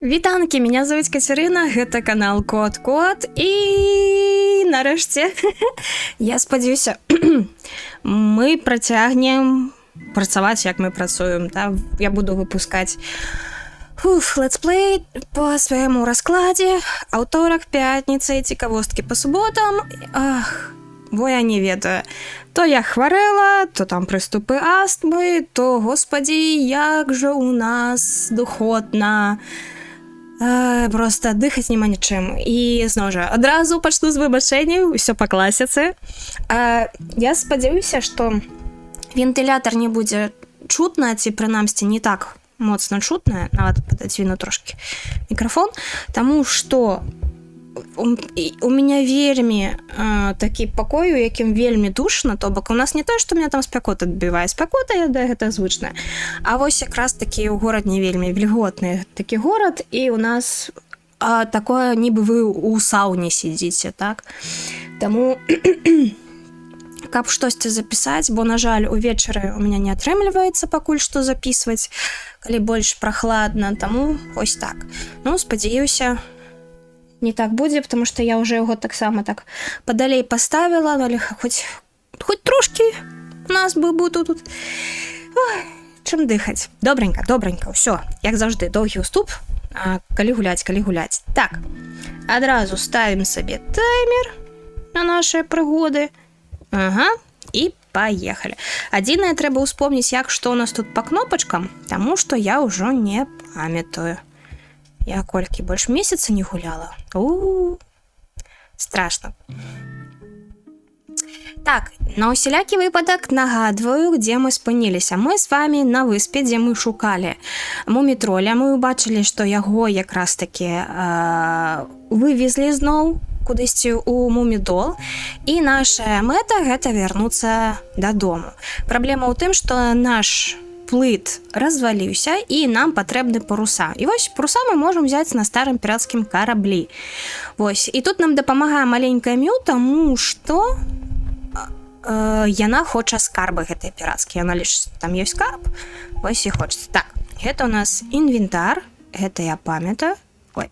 Вітанкі, меня зовут Катерина, гэта канал Кот і нарэшце я спадзяюся мы працягнем працаваць як мы працуем, да? Я буду выпускаць летсплей по свайму раскладзе, аўторак, пятніца і цікавосткі по суботам. Бо я не ведаю, то я хварэла, то там прыступы астмы, то, господі, як жа у нас духотна. Просто дыхаць няма нічым. І зноў жа, адразу пачну з выбачэнняў, усё па класіцы. Я спадзяюся, што вентылятар не будзе чутна, ці прынамсі не так моцна чутна, нават пададвіну трошкі мікрафон, таму што у меня вельмі такі пакой, у якім вельмі душна, то бок у нас не тое, што меня там спякота адбівае, спякота, я да гэта звычная. А вось якраз такі ў горад не вельмі вільготны такі горад, і у нас такое, нібы вы у сауне сидзіце, так? Таму каб штосьці запісаць, бо, на жаль, увечары у меня не атрымліваецца пакуль што запісваць, калі больш прахладна, таму ось так. Ну, спадзяюся, не так будзе, потому что я уже яго таксама так падалей поставила, але хоць трошки у нас буду тут чым дыхаць. Добренька, ўсё, як заўжды, доўгі ўступ, калі гуляць. Так, адразу ставім сабе таймер на наши прыгоды. Ага, і поехали. Адзінае, трэба ўспомніць, як што у нас тут по кнопачкам, таму што я ўжо не памятаю. Я колькі больш месяца не гуляла. Страшно. Так, на усялякі выпадак нагадваю, где мы спыніліся. Мы з вами на выспе, дзе мы шукалі мумітроля. Мы убачылі, што яго якраз таки вывезлі зноў кудысьці у мумідол. І наша мэта гэта вярнуцца дадому. Праблема ў тым, што наш плыт разваліўся, і нам патрэбны паруса. І вось паруса мы можам взяць на старым пірацкім караблі. Вось, і тут нам дапамагае маленькая Мю, таму што яна хоча скарбы гэтай пірацкія. Яна лічыць, там ёсць скарб, вось і хочацца. Так, гэта у нас інвентар, гэта я памятаю. Ой.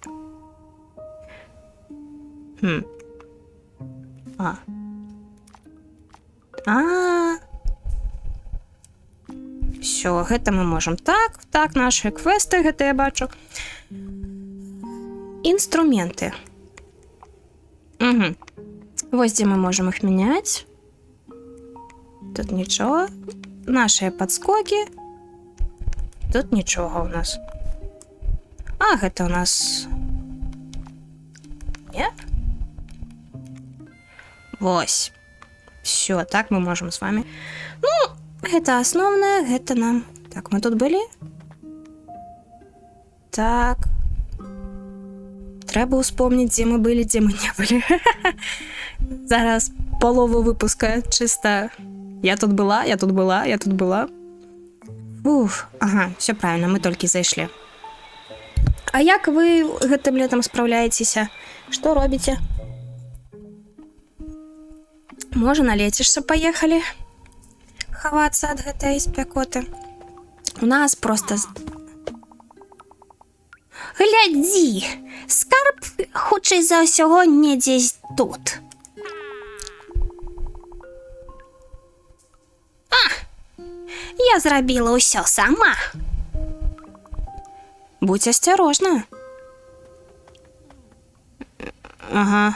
Все, гэта мы можем так, наши квесты, гэта я бачу. Інструменты. Вось дзе мы можем их мяняць. Тут нічого. Наши подскоки. Тут нічога у нас. Гэта у нас... Не? Вось. Все, так мы можем с вами... Ну, гэта асноўнае, гэта нам... Так, мы тут былі? Так. Трэба ўспомніць, дзе мы былі, дзе мы не былі. Зараз полову выпуска чыста. Я тут была. Уф, ага, все правильно, мы толькі зайшлі. А як вы гэтым летом спраўляецеся? Што робіце? Можа, налецішся, паехалі? Хавацца ад гэтай спякоты. У нас просто... Глядзі! Скарб, хутчэй за ўсяго, недзе тут. Я зрабіла ўсё сама. Будь асцярожна. Ага.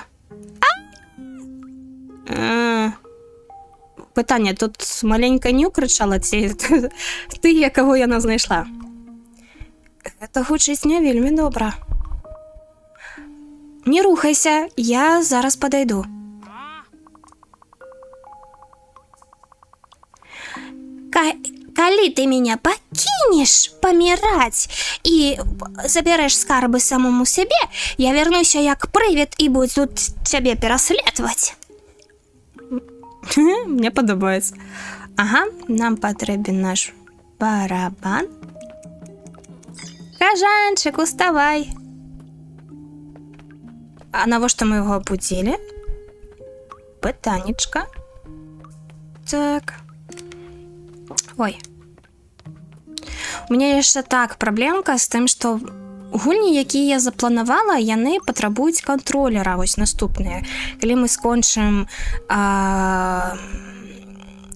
Пытанне, тут маленькая Ню крычала, ці ты, якаго яна знайшла? Гэта гучыць не вельмі добра. Не рухайся, я зараз падайду. Калі ты меня пакінеш паміраць і забярэш скарбы самому сябе, я вярнуся як прывід і буду цябе пераследаваць. Мне падабаецца. Ага, нам патрэбен наш барабан. Кажанчык, уставай. А навошта мы яго абудзілі? Пытанечка. Так. Ой. У меня яшчэ так праблемка з тым, што гульні, які я запланавала, яны патрабуюць кантролера. Вось наступныя. Калі мы скончым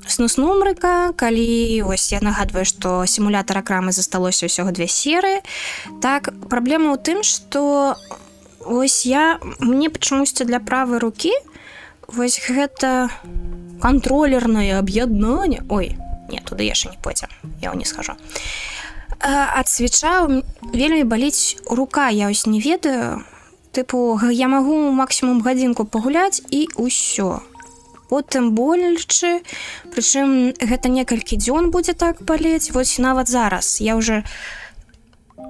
снус нумрыка, калі ось я нагадваю, што сімулятара крамы засталося ўсяго 2 серыі. Так, праблема ў тым, што ось мне пачамусьці для правай рукі вось гэта кантролернае аб'яднанне. Ой, не, туды яшчэ не пойдзем, я не схожу. Ад свіча вельмі баліць рука, я ось не ведаю. Тыпу, я магу максімум гадзінку пагуляць і ўсё. Потым болячы, прычым гэта некалькі дзён будзе так балець. Вось нават зараз я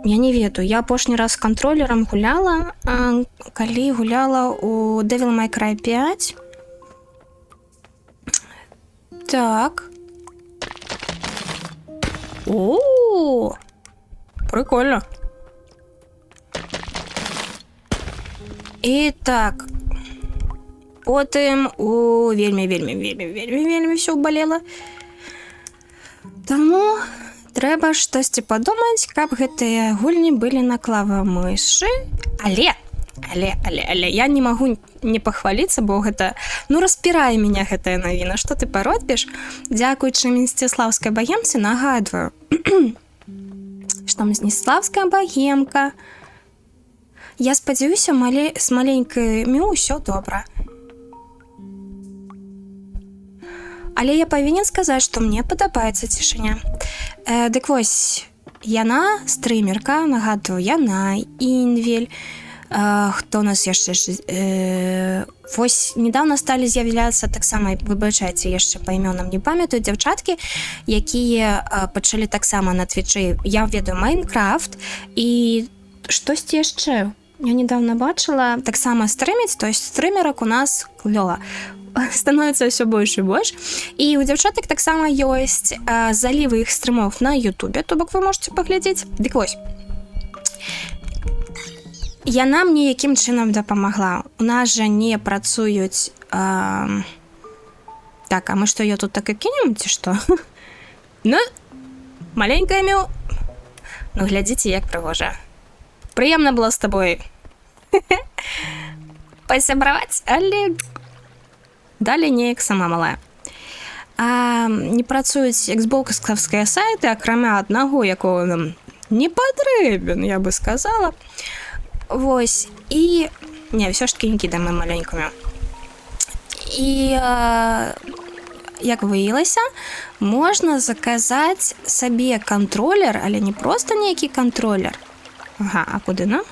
не ведаю, я апошні раз кантролерам гуляла, калі гуляла у Devil May Cry 5. Так. О, прикольно. І так. Потым вельмі ўсё балела. Таму трэба штосьці падумаць, каб гэтыя гульні былі на клавамышы. Але я не магу не пахваліцца, бо гэта, распірае мяне гэтая навіна. Што ты паробіш? Дзякуючы Мсціслаўскай багемцы нагадваю, што Мсціслаўская багемка. Я спадзяюся, з маленькімі ўсё добра. Але я павінен сказаць, што мне падабаецца цішыня. Дык вось, яна стрымерка, нагадваю, яна, Інвель, хто у нас яшчэ... Вось, недавно сталі з'яўляцца таксама, выбачайце, яшчэ па імёнам не памятаю, дзяўчаткі, якія пачалі таксама на твічы, я ведаю, Майнкрафт, і штосьці яшчэ. Я недавно бачыла, таксама стрыміць, то есть стрымерак у нас клёва. Становіцца ўсё больш і больш. І у дзяўчатак таксама ёсць залівы іх стрымоў на Ютубе, то бок вы можете паглядзець. Дык вось. Яна мне якім чынам дапамагла. У нас жа не працуюць... Так, а мы што, её тут так і кінем, ці што? Маленькая мю. Глядзіце, як прыгожа. Прыемна было з табой пасябраваць, але... Далі неяк сама малая. Не працуюць эксбокскавскія сайты, акрамя аднаго, якого нам не патрэбен, я бы сказала. Вось. І... Не, ўсё ж таки не кідаем мы маленькую. І... Як выявілася, можна заказаць сабе кантролер, але не проста нейкі кантролер. Ага, а куды нам?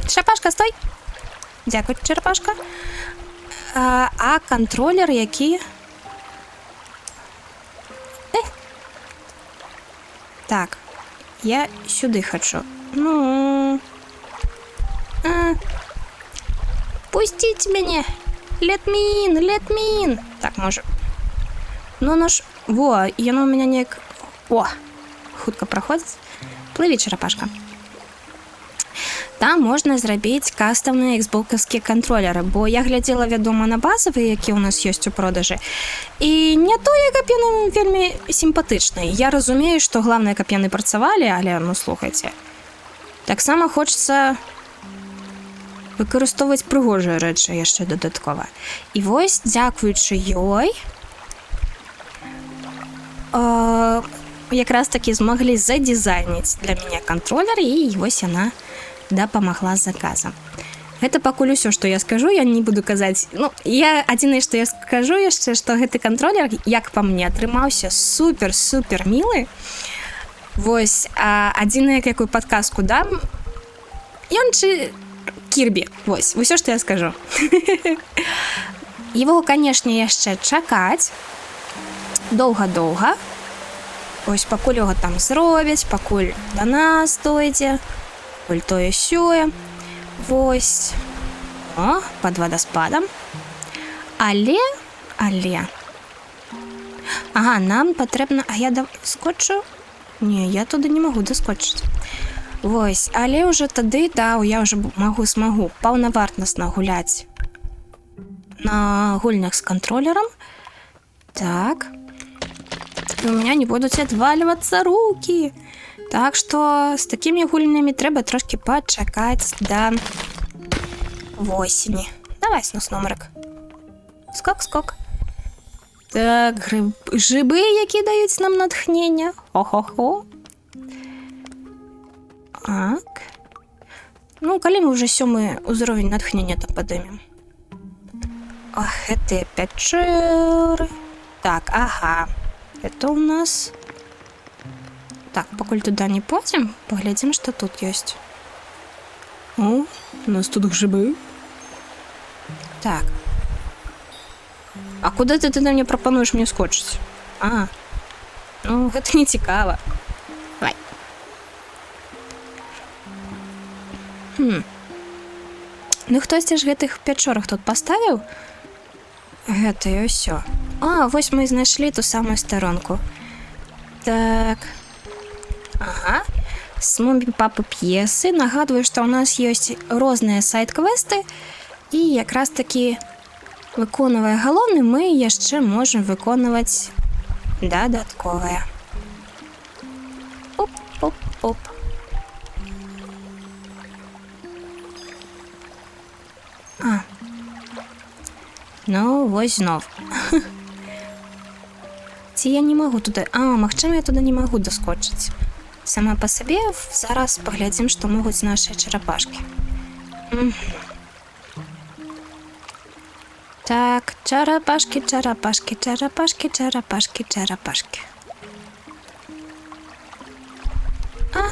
Шапашка, стой! Дзякуй, чарапашка. А кантролер які? Так, я сюды хачу. Пусціць мяне! Let me in! Так, можа. Во, яно ў мяне неяк... О, хутка праходзіць. Плыві, чарапашка. Там можна зрабіць кастомныя эксбокаўскія кантролеры, бо я глядзела, вядома, на базавыя, якія ў нас ёсць у продажы. І не тое, каб яны вельмі сімпатычныя. Я разумею, што главное, каб яны працавалі, але, слухайце. Таксама хочацца выкарыстоўваць прыгожыя рэчы яшчэ дадаткова. І вось, дзякуючы ёй, якраз такі змаглі задизайніць для мяне кантролер, і вось яна дапамагла з заказам. Гэта пакуль усё, што я скажу, я не буду казаць. Я адзінае, што я скажу яшчэ, што гэты кантролер, як па мне, атрымаўся супер мілы. Вось, адзінае, якую падказку дам, ён Кірбі. Вось, усё, што я скажу. Его, канешне, яшчэ чакаць доўга-доўга. Вось, пакуль яго там зробяць, пакуль да нас дойдзе, пакуль тое-сёе. Вось. О, пад вадаспадам. Але... Ага, нам патрэбна... А я даскочу? Не, я туды не магу даскочыць. Вось, але ўжо тады, я ўжо смагу паўнавартасна гуляць на гульнях з кантролерам. Так. и у меня не будут отваливаться руки. Так что с такими гульнями треба трошки почекать до осени. Давай снос номерик. Скок. Так, гриби, які дають нам натхнення. Хо-хо-хо. Так. Ну, коли ми вже 7-й уровень натхнення там поднимем. Ох, это печеры. Так, ага. Это у нас... Так, покуль туда не пойдем, поглядим, что тут есть. О, у нас тут грибы. Так. А куда ты мне пропонуешь мне скочить? А, ну, это не цікаво. Давай. Ну, хтось ж гэтых пячорах тут поставил? Гэта і ўсё. А, вось мы знайшлі ту самую сторонку. Так. Ага. С мумі папы п'есы. Нагадую, што ў нас ёсць розныя сайт-квесты. І якраз такі, выконвая галоўны, мы яшчэ можам выконваць дадатковыя. Оп. А. Ну, вось знов. Ці я не магу туды... А, магчыма, я туды не магу даскочыць. Сама па сабе зараз паглядзім, што могуць нашыя чарапашкі. Так, чарапашкі. А!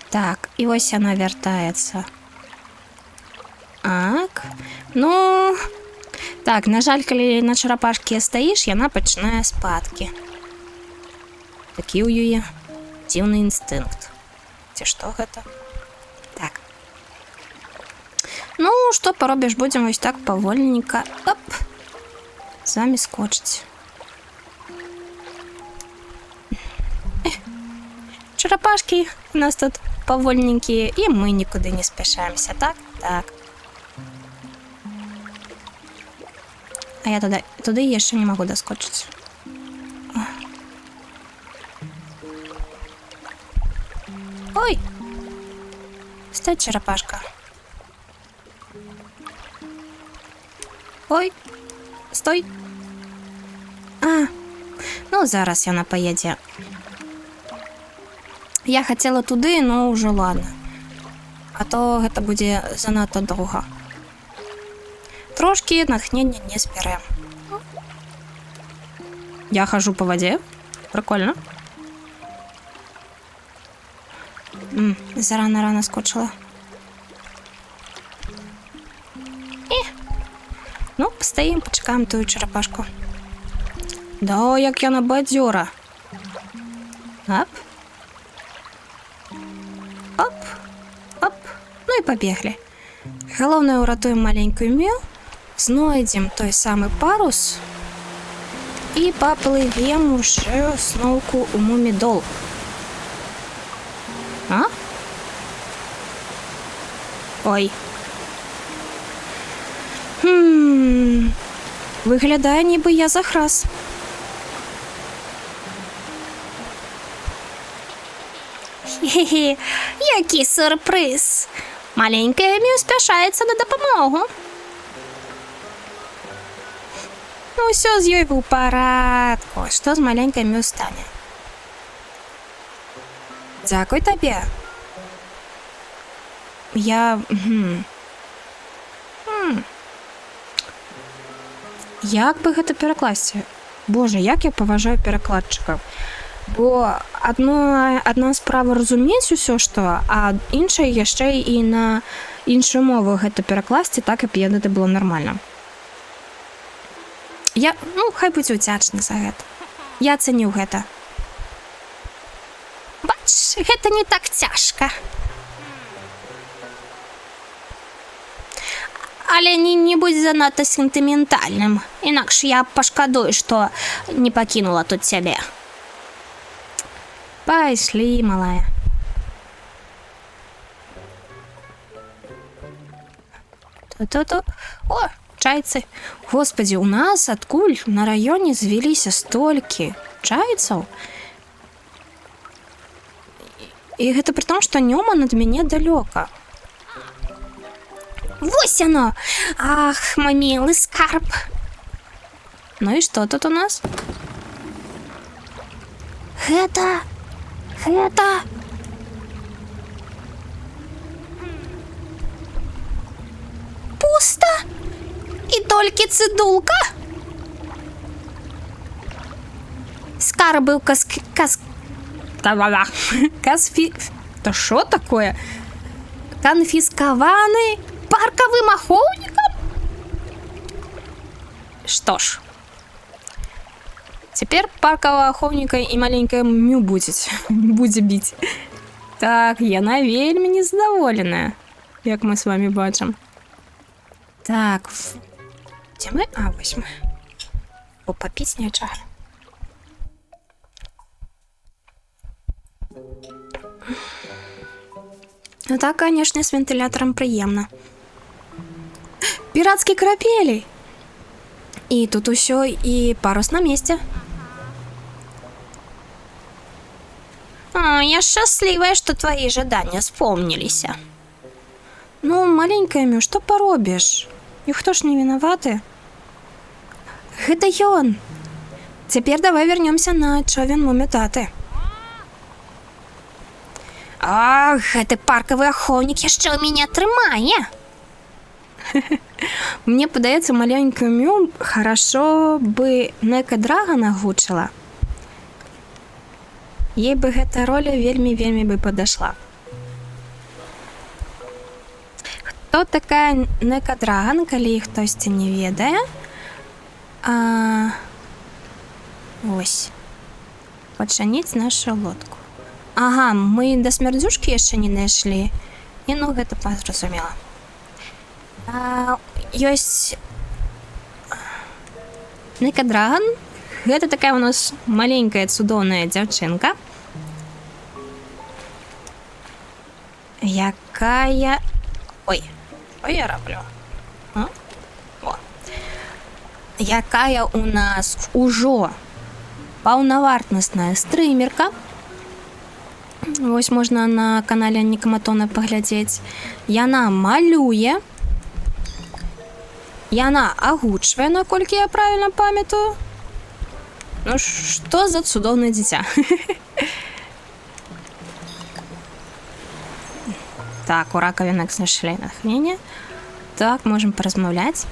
Так, і ось яна вяртаецца. Так, ну... Так, на жаль, калі на чарапашкі стаіш, яна пачынае спадкі. Такі ў яе дзіўны інстынкт. Ці што гэта? Так. Ну, што паробіш, будзем вось так павольненька. Оп! З вамі скочыць. Чарапашкі у нас тут павольненькія, і мы нікуды не спяшаемся, так? Так. А я туды яшчэ не магу даскочыць. Ой! Стой, чарапашка. Ой! Стой! А, ну зараз яна паедзе. Я хацела туды, но ўжо ладно. А то гэта будзе занадта доўга. Трошки натхнення не зберэм. Я хожу по воде. Прикольно. Зарано-рано скочила. Ну, постоим, почекаем ту черепашку. Да, як яна бадьора. Оп. Оп. Оп. Ну і побегли. Головне, уратуем маленькую Мю, знойдем той самый парус и поплывем уже снова у Мумидол. А? Ой. Виглядає, ніби я захрас. Хе-хе, який сюрприз. Маленька Мю спішається на допомогу. Ну, все з ёй у парадку. Що з маленькою Мю стане? Дякую тобі. Я... Як би гэта перакласці? Боже, як я паважаю перакладчыкаў. Бо адна справа разумець усё, што, а іншая яшчэ і на іншую мову гэта перакласці, так, каб гэта было нармальна. Ну, хай будзе ўдзячны за гэта. Я цэню гэта. Бач, гэта не так цяжка. Але не будь занадта сентыментальным, інакш я пашкадую, што не пакінула тут цябе. Пайшлі, малая. То-то-то. О, чайцы. Господи, у нас адкуль на раёне звяліся столькі чайцаў. І гэта пры том, што Нёман ад мяне далёка. Вось яно! Ах, мой милый скарб. Ну і што тут у нас? Гэта... Пуста? І толькі цыдулка? Скарб быў Да што такое? Конфискованы парковым ахоўнікам? Што ж, цяпер паркового ахоўніка і маленькая Мю будзе біць. Так, яна вельмі незадаволеная, як мы з вами бачым. Так, дзе мы? А, вось мы. Попапіць нечага. Ну так, конечно, с вентилятором приемно. Пиратские корабели. И тут усё, и парус на месте. Я счастливая, что твои жадания вспомнились. Ну, маленькая Мю, что поробишь? Ніхто ж не виноваты. Гэта ён. Теперь давай вернемся на човен Мумі-таты. Ах, гэты паркавы ахоўнік яшчэ ў мяне трымае. Мне падаецца, маленькую Мю хорошо бы Нека Драгана гучыла. Ей бы гэта роля вельмі бы падашла. Хто такая Нека Драган, калі хтосьці не ведае? Вось. Пачаніць нашу лодку. Ага, мы до смярдзюшкі яшчэ не дайшлі. І ну гэта зразумела. Ёсць Нека Драган. Гэта такая у нас маленькая цудоўная дзяўчынка, якая... Ой, што я раблю? О. Якая у нас ужо паўнавартасная стрымерка. Вось можна на канале Никоматона паглядзець. Яна малюе. Яна агучвае, наколькі я правільна памятаю. Ну, што за цудоўнае дзіця. Так, у ракавінак знайшлі натхненне. Так, можам паразмаўляць.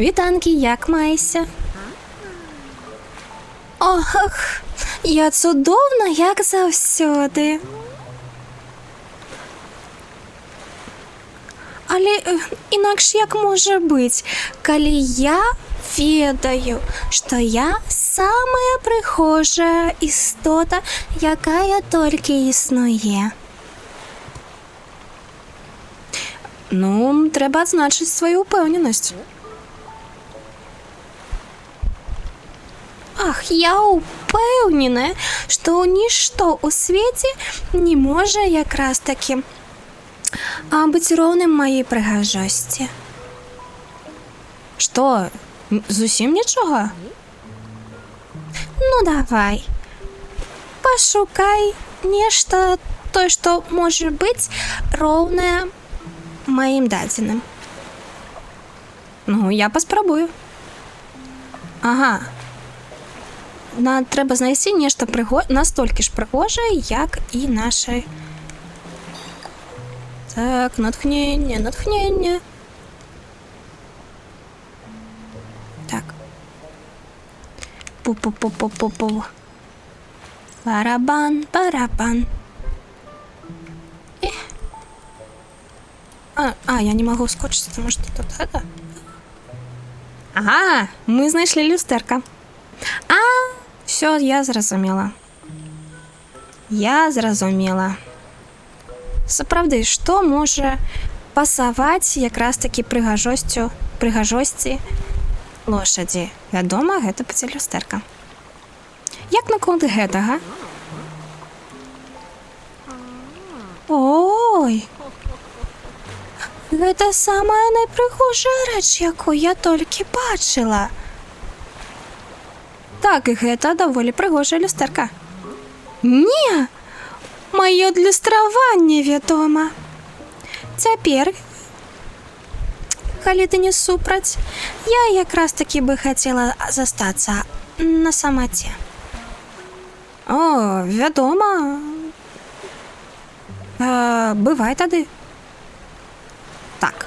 Вітанкі, як маешся? Ох, я цудоўна, як заўсёды. Але інакш як можа быць, калі я ведаю, што я самая прыгожая істота, якая толькі існуе. Ну, трэба адзначыць сваю ўпэўненасць. Ах, я упэўненая, што нішто ў свеце не можа якраз такі быць роўным маёй прыгажосці. Што, зусім нічога? Ну, давай. Пашукай нешта, тое, што можа быць роўнае маім дадзеным. Ну, я паспрабую. Ага. Нам трэба знайсці нешта настолькі ж прыгожае, як і нашай. Так, натхненне. Так. Пу-пу-пу-пу-пу-пу. Барабан. Я не магу скочыць, таму што тут гэта. Ага, мы знайшлі люстэрка. Всё, я зразумела. Сапраўды, што можа пасаваць якраз такі прыгажосці лошадзі? Вядома, гэта будзе люстэрка. Як наконт гэтага? Ой! Гэта самая найпрыгожая рэч, якую я толькі бачыла. Так, гэта даволі прыгожая люстэрка. Не, маё адлюстраванне, вядома. Цяпер, калі ты не супраць, я якраз такі бы хацела застацца на самаце. О, вядома. Бывай тады. Так.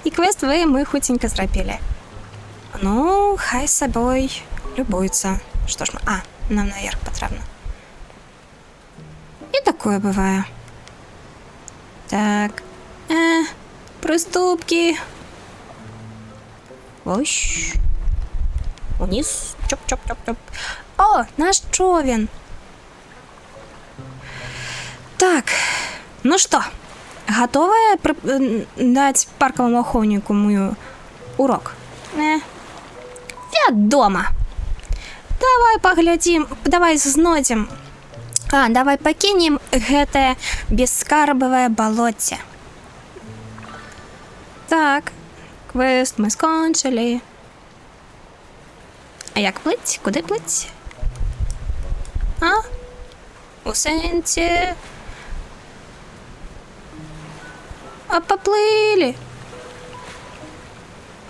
І квест мы хуценька зрабілі. Ну, хай сабой любуецца. Што ж мы... нам наверх патрэбна. І такое бывае. Так. Прыступкі. Ось. Униз. Чоп-чоп-чоп-чоп. О, наш човен. Так. Ну што, готовая даць парковому ахоўніку мой урок? Вядома. Давай паглядзім, давай знойдзем. Давай пакінем гэтае бескарбавае балоце. Так, квест мы скончылі. А як плыць? Куды плыць? У сэнсе... Паплылі.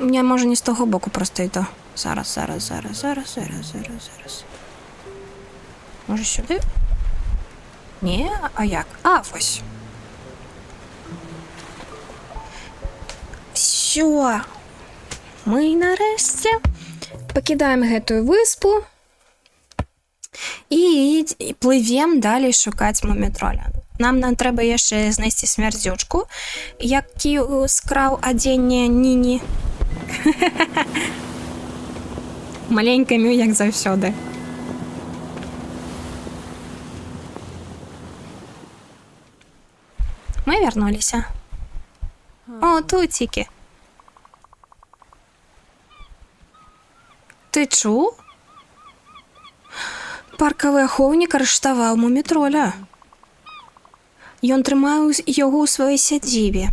Я, можа, не з таго боку проста йду. Зараз. Може сюди? Не, а як? Вось. Всё. Мы нарэшце пакідаем гэтую выспу і плывем далей шукаць мумітроля. Нам трэба яшчэ знайсці смярдзючку, які скраў адзенне Ніні. Маленькая Мю, як заўсёды. Мы вярнуліся. О, туцікі. Ты чуў? Паркавы ахоўнік арыштаваў мумітроля. Ён трымаў яго ў сваёй сядзібе.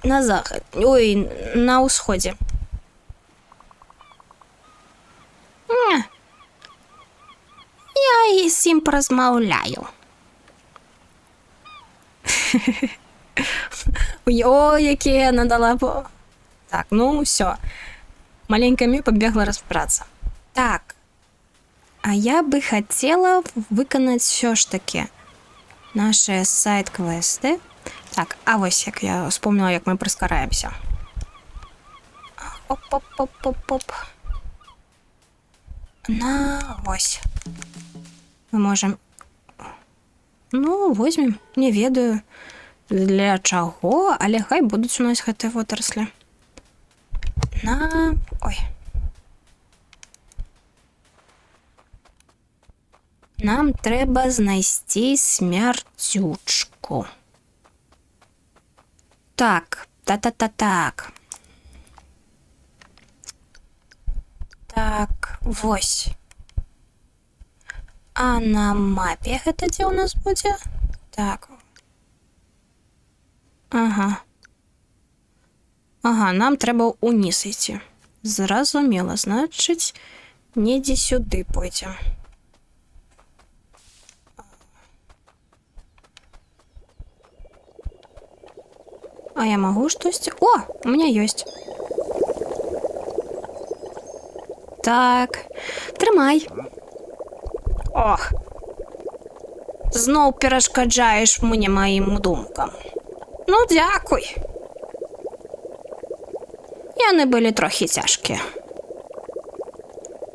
На захад. Ой, на ўсходзе. Я з ім паразмаўляю. Ой, якія надала... Так, ну, ўсё. Маленькая Мю пабегла разбирацца. Так. А я бы хацела выканаць ўсё ж такі наши сайт-квесты. Так, а вось як я вспомнила, як мы прыскараемся. Оп-оп-оп-оп-оп. Вось. Мы можем... Ну, возьмем. Не ведаю, для чаго, але хай будуць у нас гэтыя вотраслі. Ой. Нам трэба знайсці смярдзючку. Так, так. Так, вось. А на мапе гэта дзе у нас будзе? Так. Ага, нам трэба ўніз ісці. Зразумела, значыць, недзе сюды пойдзем. А я могу штосьці? О, у меня ёсць. Так, трымай. Ох. Зноў перашкаджаеш мне маім думкам. Ну, дзякуй. Яны былі трохі цяжкія.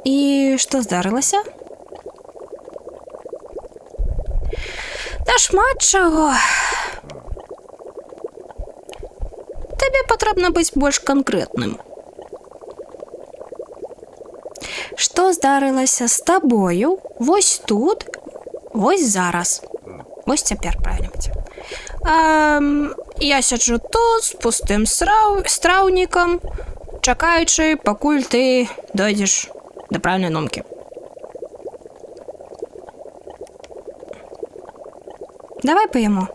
І што здарылася? Та шмат чаго. Табе патрэбна быць больш канкрэтным. Што здарылася з табою вось тут, вось зараз. Вось цяпер, правільна будзе. Я сяджу тут з пустым страўнікам, чакаючы, пакуль ты дойдзеш да правільнай думкі. Давай паяму.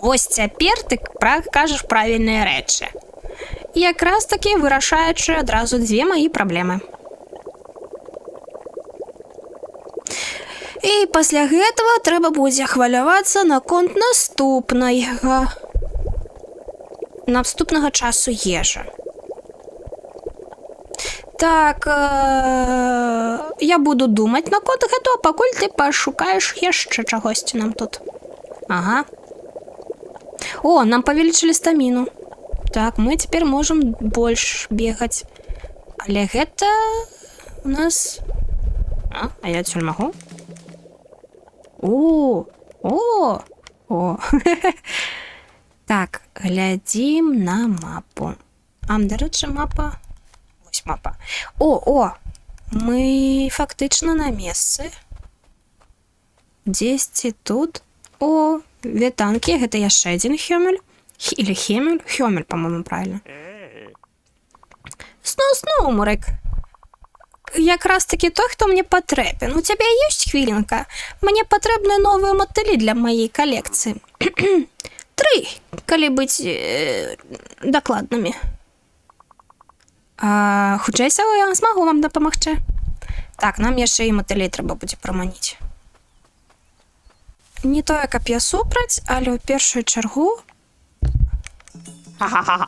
Ось цяпер ты кажаш правільныя рэчы. Якраз такі вырашаючы адразу дзве мае праблемы. І пасля гэтага трэба будзе хвалявацца наконт наступнага часу ежы. Так, я буду думаць наконт гэтага, пакуль ты пашукаеш яшчэ чагосьці нам тут. Ага. О, нам павелічылі стаміну. Так, мы цяпер можам больш бегаць. Але гэта у нас... А я адсюль магу? О! Так, глядзім на мапу. Дарэчы, мапа... Вось мапа. О! Мы фактычна на месцы. Дзесьці тут. О, вітанкі, гэта яшчэ адзін Хёмель. Или Хемель? Хёмель, по-моему, правильно. Сноу, Мурик. Якраз таки той, хто мне патрэбен. У цябе ёсць хвілінка? Мне патрэбны новыя матылі для маёй калекцыі. 3, калі быць дакладнымі. Хутчэй всего, я змагу вам дапамагчы. Так, нам яшчэ і матылей трэба будзе праманіць. Не тое, каб я супраць, але ў першую чаргу... Ха-ха-ха.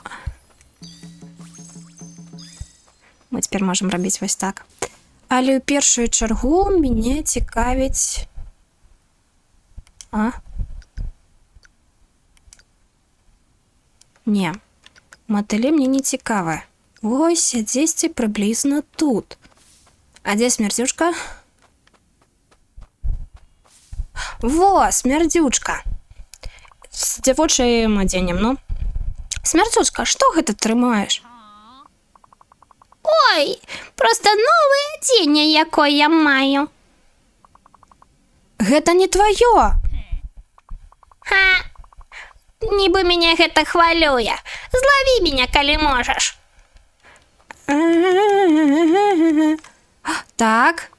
Мы цяпер можам рабіць вось так. Але ў першую чаргу мяне цікавіць... Не, матылі мне не цікавыя. Вось, дзесьці прыблізна тут. А дзе смярдзюшка? Во, смярдзючка. З дзявочым адзеннем, ну. Смярдзючка, што гэта трымаеш? Ой, просто новае адзенне, якое я маю. Гэта не тваё. Ха, нібы мяне гэта хвалюе. Злаві мяне, калі можаш. Так.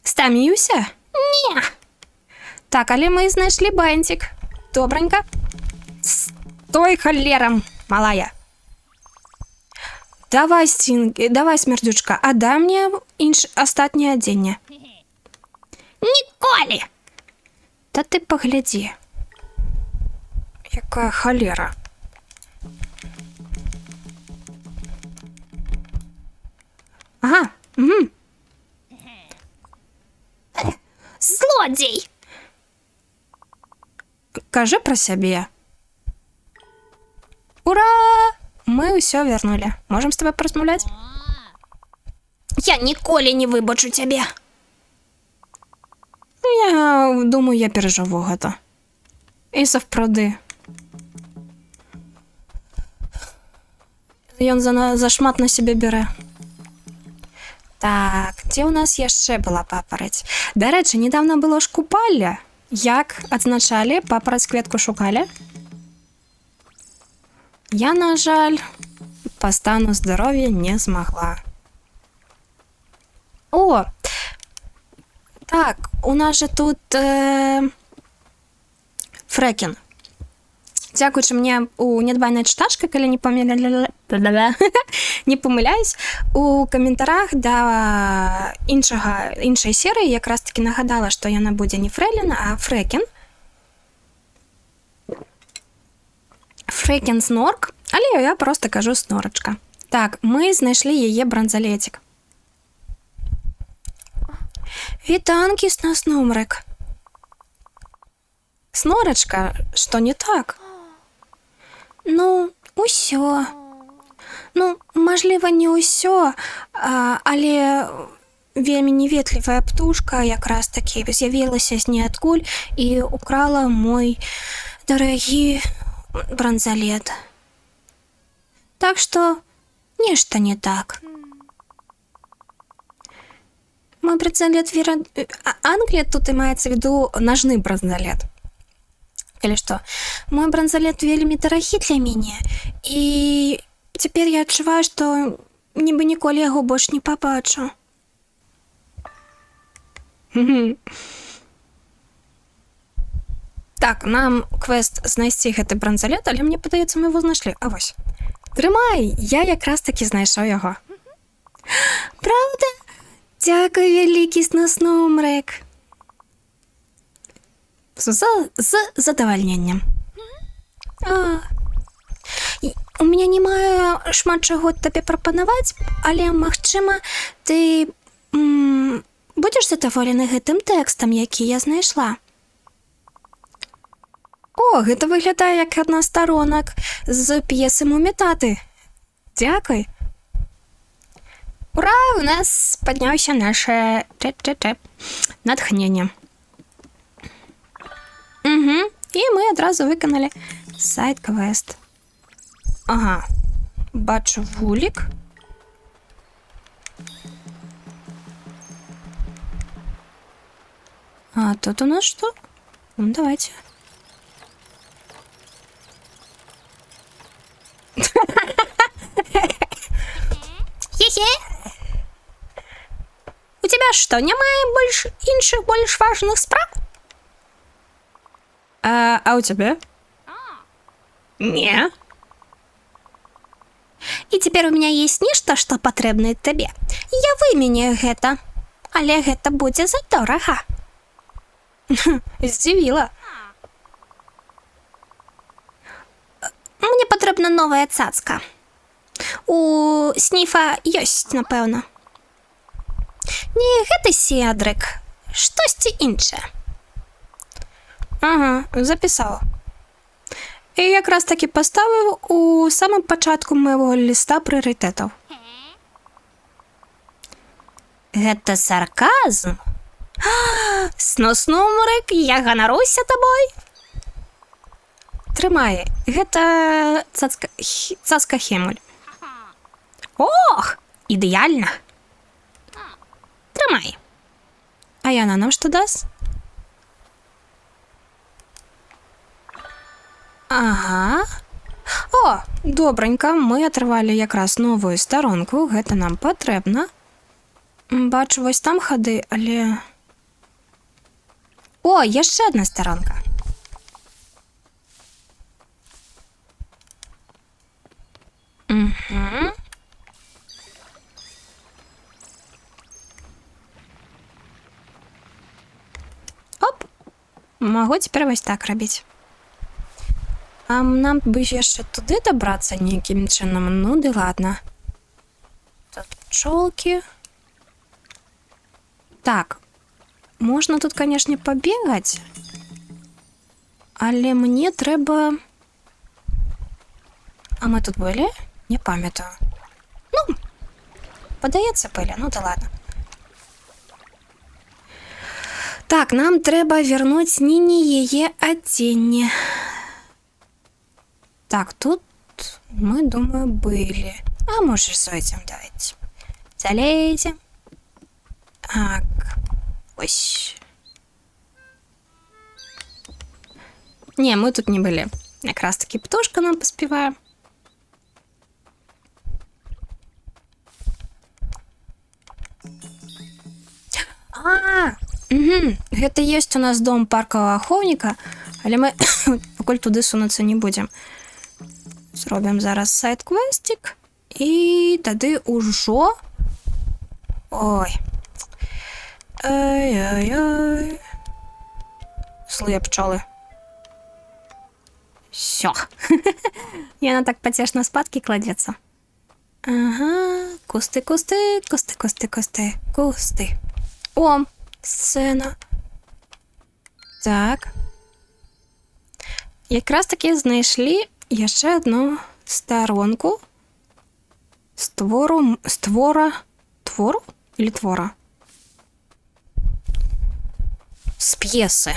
Стаміўся? Не. Так, але мы знайшлі бантик. Добренько. Стой, холерам, малая. Давай, смердючка, отдай мне астатняе адзенне. Ніколі. Та ты паглядзі. Якая холера. Ага, угу. Злодзей! Кажи пра сябе. Ура! Мы ўсё вярнулі. Можам з табой паразмаўляць? Я ніколі не выбачу цябе. Я думаю, я перажыву гэта. І сапраўды. Ён зашмат на сябе бярэ. Так, дзе ў нас яшчэ была папараць? Дарэчы, недавно было ж купалле. Як адзначалі, папараць кветку шукалі? Я, на жаль, па стану здароўя не змагла. О! Так, у нас же тут фрэкін. Дзякуючы мне у нядбайная чытачка, калі не памыляюсь, у каментарах да іншай серыі якраз таки нагадала, што яна будзе не фрэлін, а фрэкін. Фрэкін снорк, але я просто кажу снорачка. Так, мы знайшлі яе бранзалетик. Вітанкі, снумрык. Снорачка, што не так? Ну, усё. Ну, мажліва, не ўсё, але вельмі неветлівая птушка якраз такі з'явілася з ніадкуль і украла мой дарагі бранзалет. Так што нешта не так. Мой бранзалет Англія тут имаецца в виду ножны бранзалет. Или что? Мой бранзалет вельмі дарагі для мяне, і цяпер я адчуваю, што нібы ніколі яго больш не пабачу. Так, нам квест знайсці гэты бранзалет, але мне падаецца, мы яго знайшлі. А вось. Трымай, я якраз такі знайшоў яго. Правда? Дзякуй вялікі снасноўмрэк. З задавальненнем. У мяне не маю шмат чаго табе прапанаваць, але, магчыма, ты будзеш задаволены гэтым тэкстам, які я знайшла? О, гэта выглядае як адна з старонак з п'есы «Мумітаты». Дзякуй. Ура, у нас падняўся наше натхненне. І мы адразу выканалі сайт-квест. Ага, бачу вулік. А тут у нас что? Ну, давайте. Хе-хе. У тебя что, немає інших больш важных справ? А у тебя? Не. І цяпер у меня есть нешта, што патрэбнае табе. Я выменяю гэта, але гэта будзе задорага. Здзівіла. Мне патрэбна новая цацка. У Снифа ёсць, напэўна. Не гэты седрык, штосьці іншае. Ага, запісала. І якраз таки поставив у самому початку моєго листа пріоритетів. Гэта сарказм? Сносноўмрэк, я ганаруся табой. Трымай, гэта цацка Хемуль. Ох, ідэальна. Трымай. А яна нам што даст? Ага. О, добренька, мы атрывалі якраз новую старонку, гэта нам патрэбна. Бачу, вось там хады, але... О, яшчэ адна старонка. Угу. Оп. Магу цяпер вось так рабіць. А нам бы яшчэ туды дабрацца нейкім чынам. Ну, ды ладно. Тут пчолкі. Так. Можна тут, канешне, пабегаць. Але мне трэба... А мы тут былі? Не памятаю. Ну, падаецца, былі. Ну, да ладно. Так, нам трэба вярнуць Нине яе адзенне. Так, тут мы, думаю, были. А может, зайдем, давайте. Залезем. Так. Ось. Не, мы тут не были. Как раз таки птушка нам поспевает. Угу. Гэта ёсць у нас дом паркавага ахоўніка, але мы пакуль туды сунуцца не будзем. Зробім зараз сайт-квестик і тады ўжо... Ой. Ай-ай-ай. Злыя пчолы. Всё. Яна так пацешна спадкі кладзецца. Ага. Кусты, кусты, кусты, кусты, кусты, кусты. О, сцена. Так. Якраз таки знайшлі яшчэ одну старонку з твору или твора? З п'еси.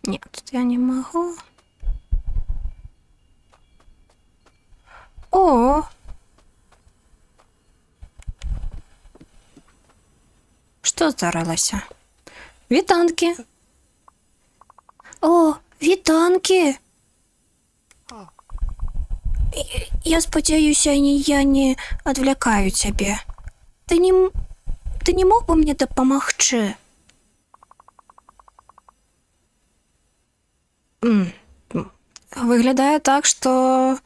Нет, тут я не могу. О! Що здарилося? Вітанки. О, вітанки. Я спадзяюся, я не адвлякаю цябе. Ты не мог бы мне дапамагчы? Выглядае так, што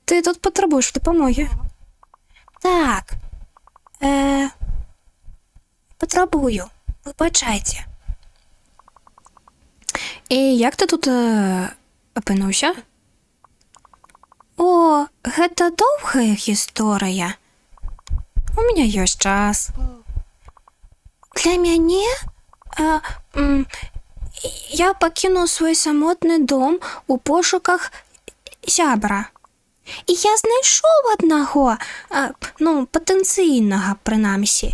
ты тут патрабуеш дапамогі. Так. Патрабую. Выбачайце. І як ты тут апынуўся? О, гэта доўгая гісторыя. У меня ёсць час. Для мяне? Я пакінуў свой самотны дом у пошуках сябра. І я знайшоў аднаго, патэнцыйнага, прынамсі.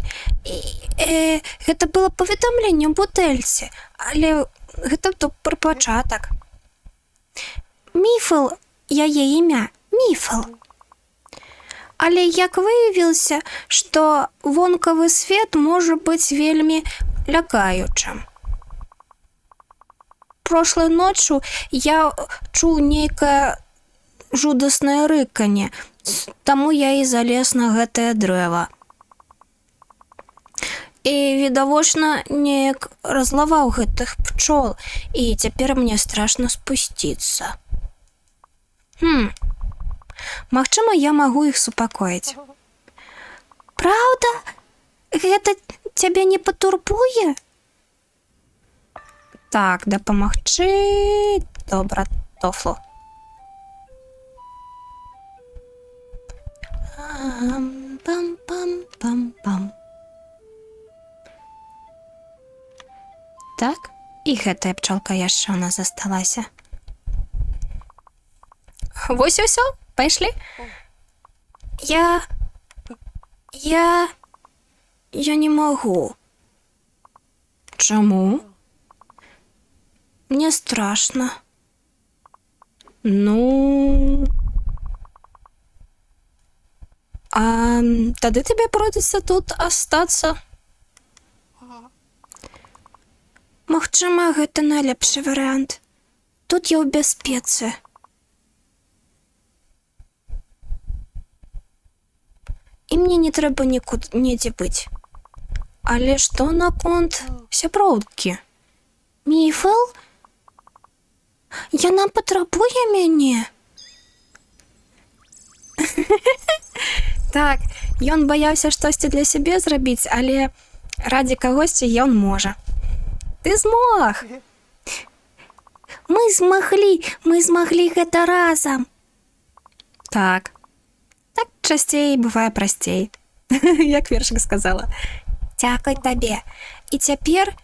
Гэта было паведамленне ў бутэльцы, але гэта добры пачатак. Міфл, яе імя, Міфл. Але як выявілася, што вонкавы свет можа быць вельмі лякаючым. Прошлой ночью я чуў нейкае жудаснае рыканне, таму я і залез на гэтае дрэва. І, відавочна, неяк разлаваў гэтых пчол, і цяпер мне страшна спусціцца. Магчыма, я магу іх супакоіць. Праўда? Гэта цябе не патурбуе? Так, дапамагчы... Добра, Тофлу. Пам-пам-пам-пам. Так, і гэтая пчолка яшчэ ў нас засталася. Вось і ўсё, пайшлі. Я не магу. Чаму? Мне страшно. Тады тебе пройдецца тут астацца. Магчыма, гэта найлепшы варыянт. Тут я ў бяспецы. І мне не трэба недзе быць. Але што наконт сяброўкі? Міфл? Яна патрабуе мяне? Так, ён баяўся штосьці для сябе зрабіць, але раді кагосьці ён можа. Ты змог! Мы змаглі гэта разам. Так часцей бывае прасцей. Як вершык сказала. Дзякуй табе. І цяпер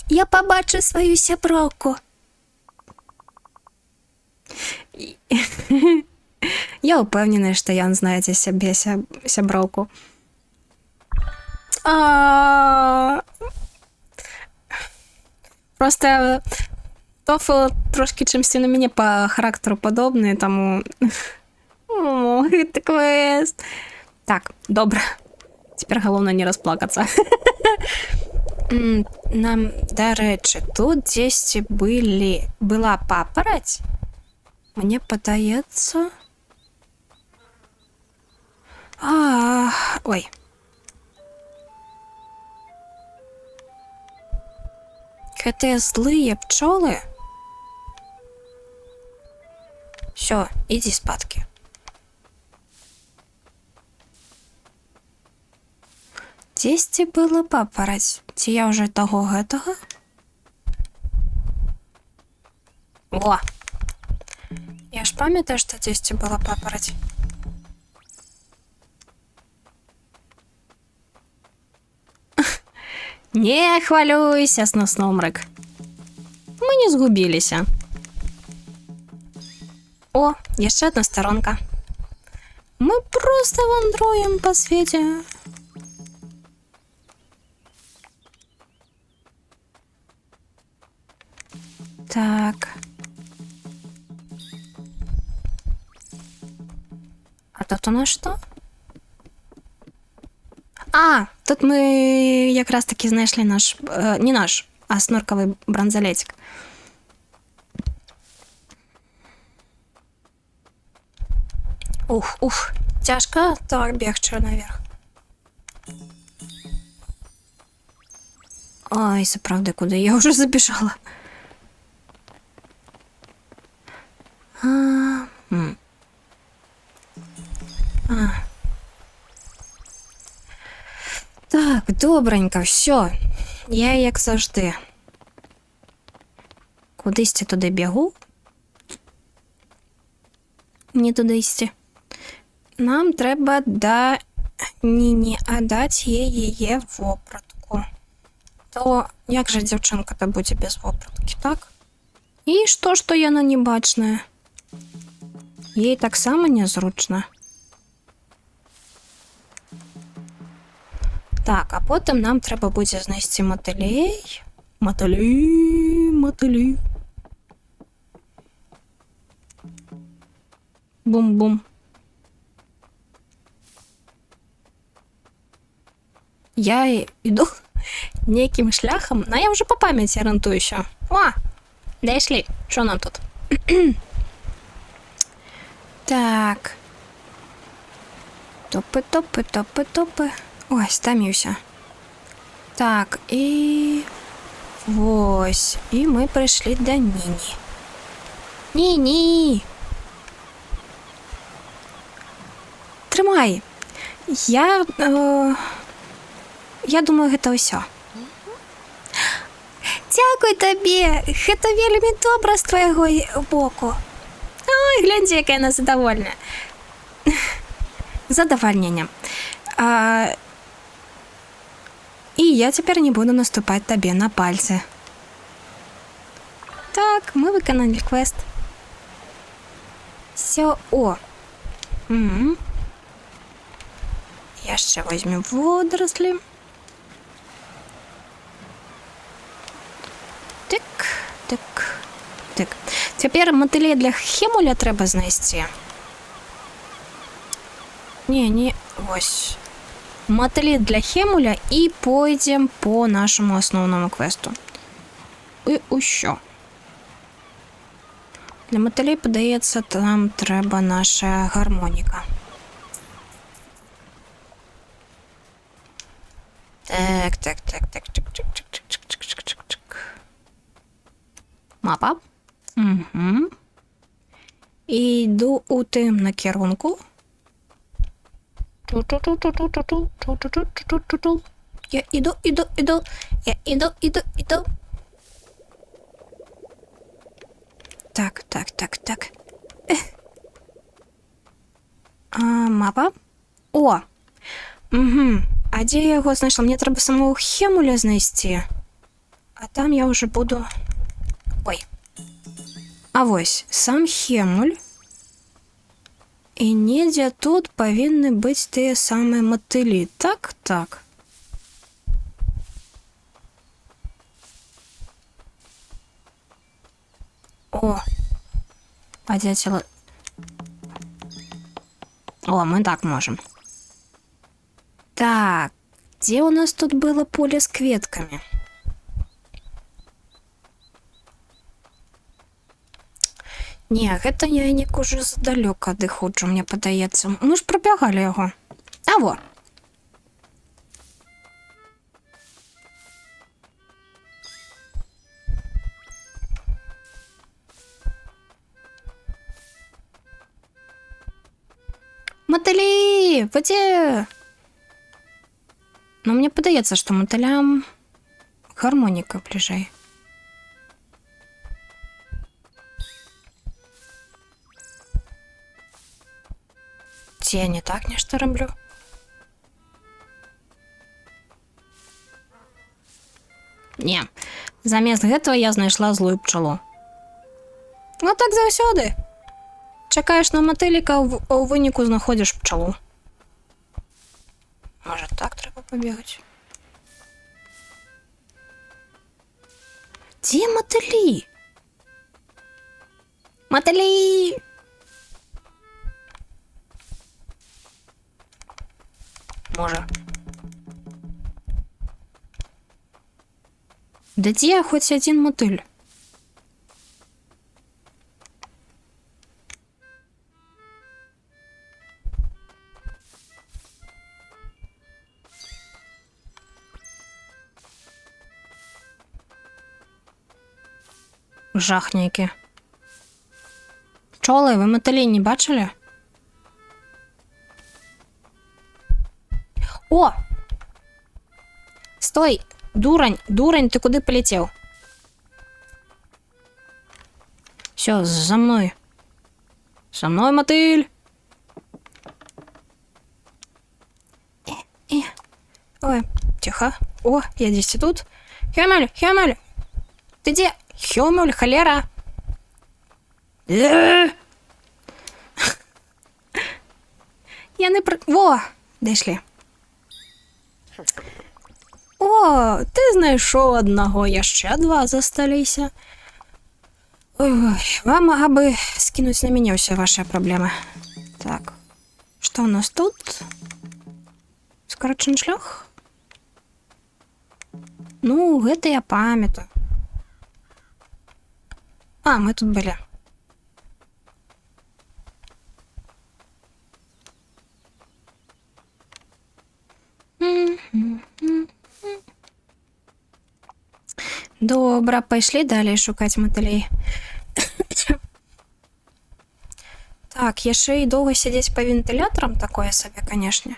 я пабачу сваю сяброўку. Я ўпэўненая, што ён знайдзе сябе сяброўку. Просто Тофл трошки чымсьці на мяне па характару падобны, таму... О, гэта квест. Так, добра. Цяпер галоўнае не расплакацца. Нам, дарэчы, тут дзесьці была папараць? Мне падаецца... Ой. Гэтыя злыя пчолы? Всё, ідзі спадкі. Дзесьці была папараць. Ці я ўжо таго гэтага? О! Я ж памятаю, што дзесьці была папараць. Не хвалюйся, Сносномрык. Мы не згубіліся. О, яшчэ одна старонка. Мы просто вандруем па свеце. Так. А тут у нас что? Тут мы якраз таки знайшлі наш, не наш, а сноркавы бранзалетик. Ух. Тяжко так бегче наверх. Ай, сапраўды, куды я уже забежала. Так, добренько, все. Я як завжди. Кудись туди бігу. Не туди йсти. Нам треба да Ніні, а дать її вопратку. То як же дівчинка-то буде без вопратки, так? І що яна небачная? Їй так само незручно. Так, а потім нам треба буде знайти мотилей. Мотилей. Бум-бум. Я йду неким шляхом, но я вже по пам'яті орієнтуюся. О, дійшли. Що нам тут? Так. Топи. Ой, стамився. Так, і... Ось. І ми прийшли до Ніні. Ніні! Тримай. Я думаю, гэта ўсё. Дякуй табе. Гэта вельмі добра з твайго боку. Ой, гляньце, якая яна задавольная. Задавальненне. І я цяпер не буду наступаць табе на пальцы. Так, мы выканалі квест. Всё, о. Яшчэ возьмем водорослі. Так. Цяпер мотылей для хемуля трэба знайсці. Не, ось. Мотылей для хемуля і пойдзем по нашаму асноўнаму квесту. І ўсё. Для мотылей, падаецца, там трэба наша гармоніка. Так. Мапа. Угу. Іду у тим накірунку. Я іду. Так. Мапа. О! Угу. А де я його знайшла? Мені треба самого хемуля знайти. А там я вже буду... Ой. А вось, сам хемуль. І недзе тут павінны быць тыя самыя матылі. Так. О. А дзе цело... О, мы так можем. Так, где у нас тут было поле с кветками? Не, гэта я не уже здалёка адыходжу, мне падаецца. Мы ж прабягалі яго. А во. Мотылі, вы дзе? Но мне падаецца, што мотылям гармоніка бліжэй. Ці я не так нешта раблю? Не, замест гэтага я знайшла злую пчалу. Ну так заўсёды. Чакаеш на матыліка, а ў выніку знаходзіш пчалу. Може, так треба побігати? Де мотилі? Мотилі! Може. Да де хоч один мотиль? Жах нейкі. Пчолы, вы мотылей не бачили? О! Стой! Дурань, дурань, ты куды полетел? Все, за мной. За мной, мотыль! Ой, тихо. О, я здесь и тут. Хёмель, Хёмель! Ты где? Хёмель, холера! Я не про... Во! Дійшли. О, ти знайшов одного, яще два засталися. Ой, вам аби скинуть на меня все ваши проблемы. Так, что у нас тут? Скорочен шлях? Ну, гэта я памятаю. А, мы тут были. Добра, пайшлі далей шукаць матылей. Так, яшчэ і доўга сядзець па вентылятарам, такое сабе, канешне.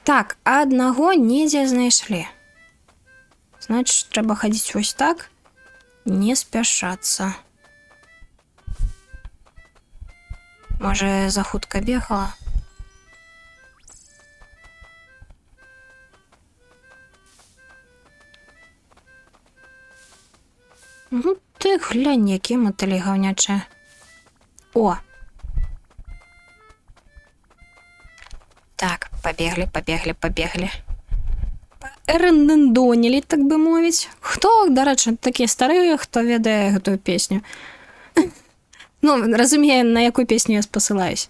Так, а аднаго недзе знайшлі. Значыць, трэба хадзіць вось так, не спяшацца. Можа, захутка бегала? Ну, ты глянь, які мотылі гаўнячыя. О! Так, побегли. Рендендонілі, так би мовіць. Хто, до речі, такі старі, хто веде гэтую песню? Ну, разумею, на яку песню я спосилаюсь.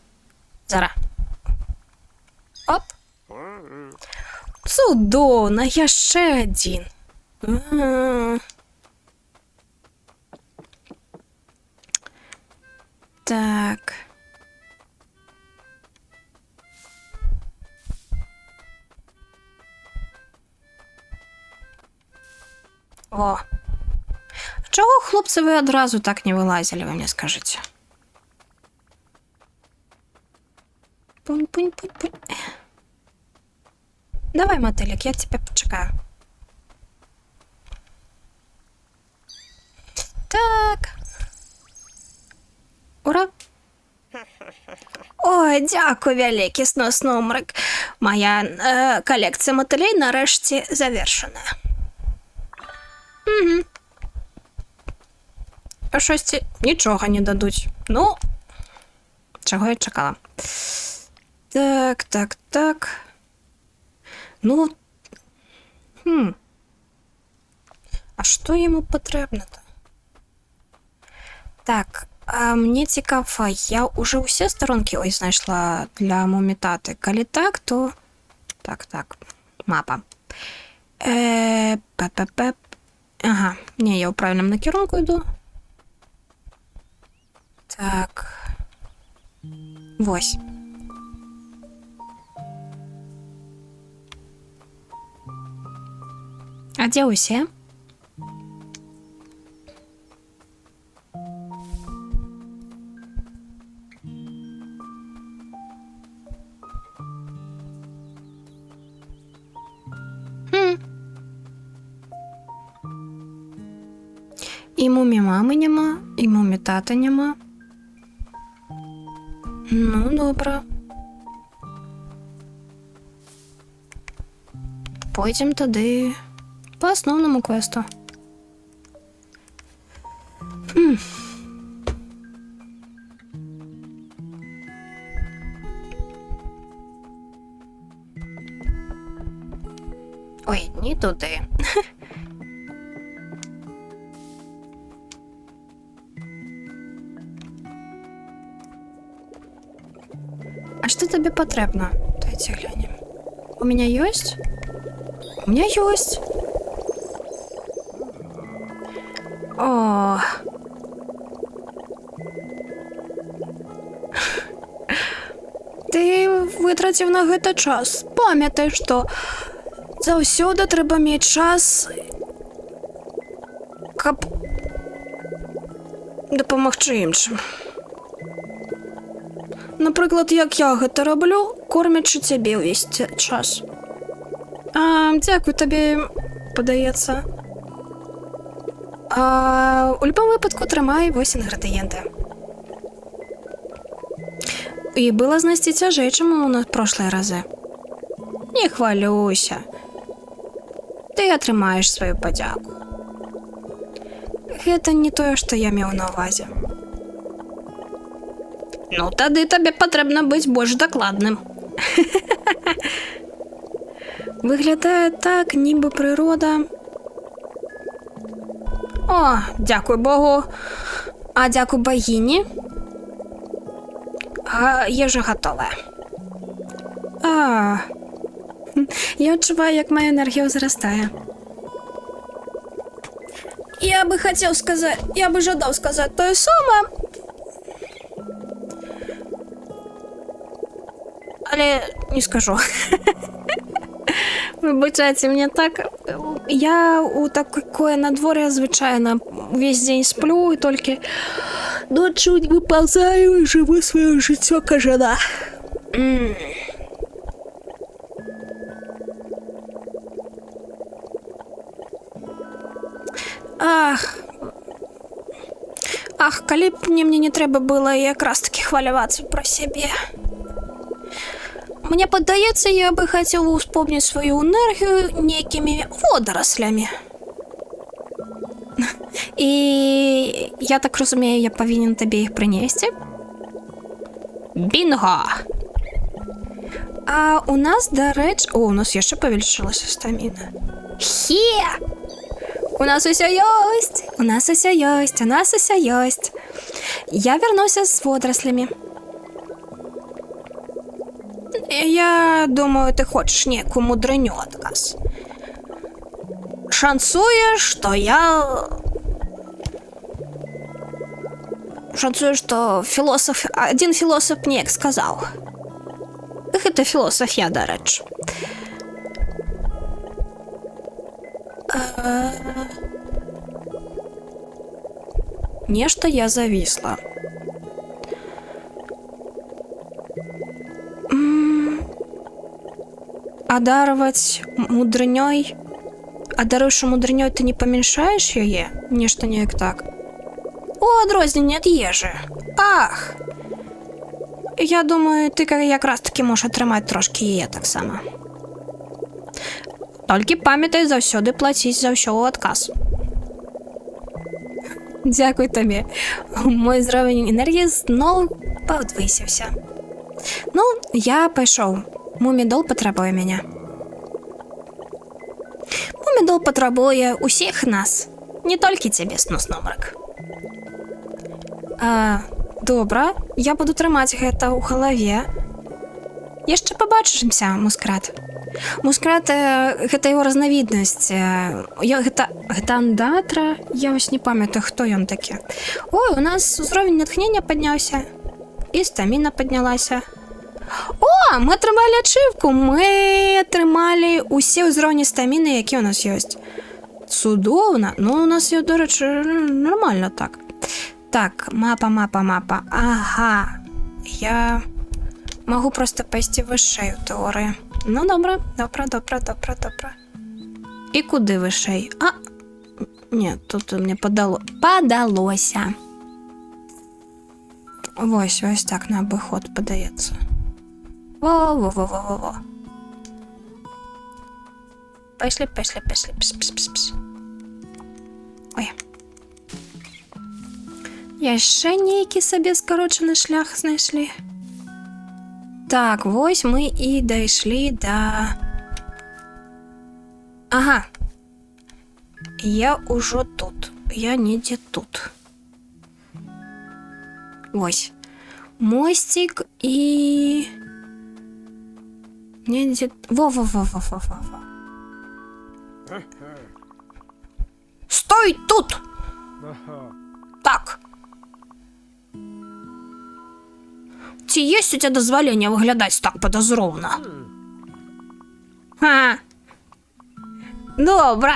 Зара. Оп. Цудоўна, яшчэ адзін. Так. О. Чого, хлопці, ви одразу так не вилазили, ви мені скажіть? Пунь-пунь-пунь-пунь. Давай, мотылик, я тебя почекаю. Так. Ура. Ой, дякую, вялікі снос-нумрик. Моя колекція мотилей нарешті завершена. Угу. А щось нічого не дадуть. Ну, чого я чекала. Так. Ну, а що йому потрібно-то? Так, мне цікаво, я уже усе сторонки ось знайшла для мумітати. Коли так, то... Так, мапа. Ага, не, я у правильному накерунку йду. Так. Вось. А де усе? І мумі мами нема, і мумі тата нема. Ну, добре. Пойдем тоді по основному квесту. Ой, не туди. А что тебе потребно? Дайте глянем. У меня есть? У меня есть. О. Ты витратив на гэта час. Пам'ятай, што заўсёды трэба мець час, каб допомогти іншим. Наприклад, як я це роблю, кормячи тебе весь час. Дякую тобі, подається. У будь-якому випадку тримай ось інгредієнти. І було знайти тяжей, чим у нас прошлі рази. Не хвалюйся. Ти отримаєш свою подяку. Це не те, що я мав на увазі. Ну, тоді тобі потрібно бути більш докладним. Виглядає так, ніби природа. О, дякую Богу. А дякую богині. Їжа готова. Я відчуваю, як моя енергія зростає. Я би хотів сказати, я би жадав сказати те саме. Але не скажу. Вибачайте, мені так... Я у такое надворье, звичайно, весь день сплю, и только ночью выползаю и живу свое життя, кажана. Ах, коли б мені не треба було якраз таки хвалюватися про себе. Мне подается, я бы хотела вспомнить свою энергию некими водорослями. И я так розумію, я повинен тебе їх принести. Бінго! А у нас, до речі... О, у нас ще повільшилася стаміна. Хе! У нас усе есть! У нас усе есть! У нас усе есть! Я вернуся з водорослями. Я думаю, ты хочешь некую мудрыню отказ. Шансуешь, что один философ мне сказал. Это философ я, до речі. Нечто я зависла. Одаривать мудрынёй. А даруешь мудрынёй, ты не помешаешь ее? Нечто не як так. О, адрозненне ад ежи. Ах! Я думаю, ты якраз таки можешь атрымаць трошки яе так само. Толькі памятай заўсёды плаціць за ўсё ў адказ. Дзякуй табе. Мой ўзровень энергіі зноў падвысіўся. Ну, я пайшоў. Мумідол патрабуе мяне. Мумідол патрабуе усіх нас. Не толькі цябе, снус-номрак. Добра, я буду трымаць гэта ў галаве. Яшчэ пабачымся, Мускрат. Мускрат, гэта яго разнавіднасць. Гэта андатра, я вось не памятаю, хто ён такі. Ой, у нас узровень натхнення падняўся. І стаміна паднялася. О, мы атрымалі ачыўку, мы атрымалі усе ўзроўні стаміны, якія ў нас ёсць. Цудоўна, ну у нас, до рэчы, нормально так. Так, мапа. Ага, я магу проста пайсці вышэй у тэорыі. Ну, добра. І куды вышэй? Не, тут мне падалося. Вось так на абыход падаецца. Во. Пайшлі. Пс. Ой. Яшчэ нейкі сабе скарочаны шлях знайшлі. Так, вось мы і дайшлі да... Ага. Я ўжо тут. Я недзе тут. Вось. Мостик і... Недзе... Во. Стой тут! Так. Ці есть у тебя дозволение выглядать так подозровно? Добро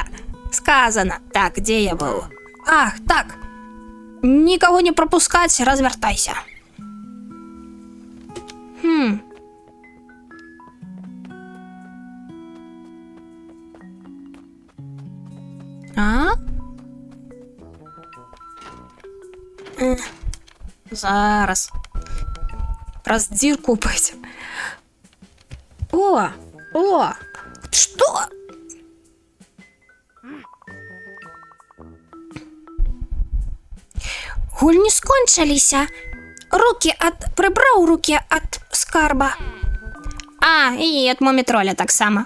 сказано. Так, где я был? Ах, так. Никого не пропускать, развертайся. А? Зараз. Раз дірку пить. О! Что? Гульні скончыліся. Прыбраў руки ад скарба. А, і ад мумітроля таксама.